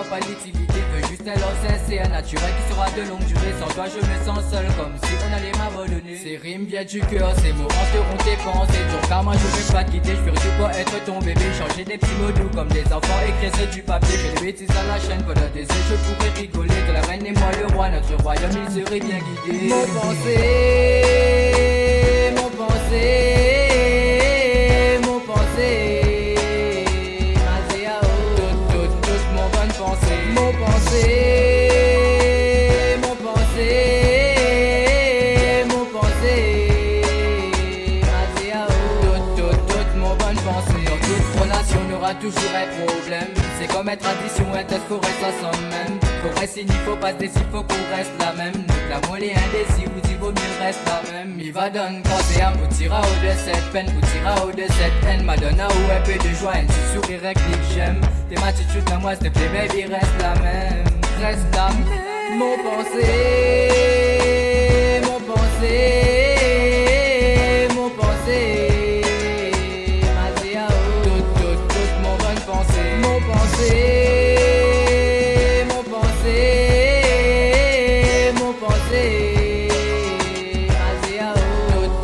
Pas l'utilité, veux juste un love sincère, naturel qui sera de longue durée. Sans toi je me sens seul, comme si on allait m'abandonner. Ces rimes viennent du cœur, ces mots hanteront tes pensées. Dur car moi je veux pas te quitter, je ferai tout pour être ton bébé. Changer des petits mots doux comme des enfants, écrire sur du papier. Fais des bêtises à la chaîne, pendant des heures je pourrais rigoler. De la reine et moi le roi, notre royaume il serait bien guidé. Mon pensée, mon pensée, mon pensée. Mon pensée, mon pensée, mon pensée. Toute mon bonne pensée. Dans toute relation on aura toujours un problème. C'est comme une tradition, un test qu'on reste ensemble même. Qu'on reste il faut pas se décider, faut qu'on reste la même. Donc la moelle est indécis, vous dit vaut mieux reste la même. Il va donner quand c'est à vous tira haut de cette peine, vous tira haut de cette haine. Madonna ou un peu de joie, un petit sourire avec que j'aime. Tes attitudes à moi, s'il te plaît, baby, reste la même. Reste la même. Mon pensée, mon pensée, mon pensée. Toute mon bonne pensée. Mon pensée, mon pensée, mon pensée.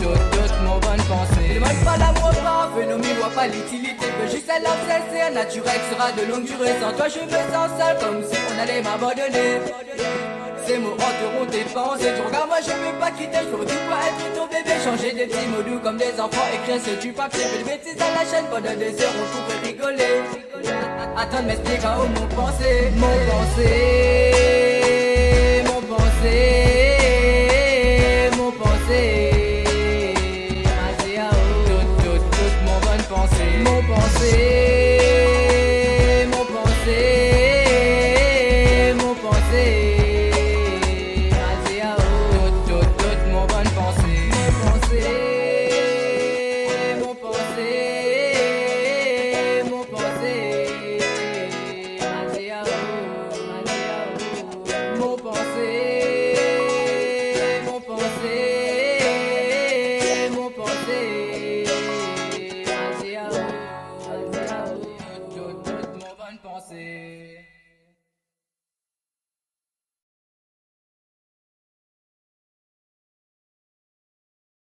Toute mon bonne pensée. Ne demande pas l'amour parfait, non, mais vois pas l'utilité. Veux juste un love sincère, naturel qui sera de longue durée. Sans toi je me sens seul, comme si on allait m'abandonner. Ces mots hanteront tes pensées. Tu regardes moi je veux pas quitter, je veux tout pas être ton bébé. Changer des petits mots doux comme des enfants, écrire sur du papier. Fais des bêtises à la chaîne, pendant des heures on pourrait rigoler. Attends de m'expliquer où mon pensée. Mon pensée,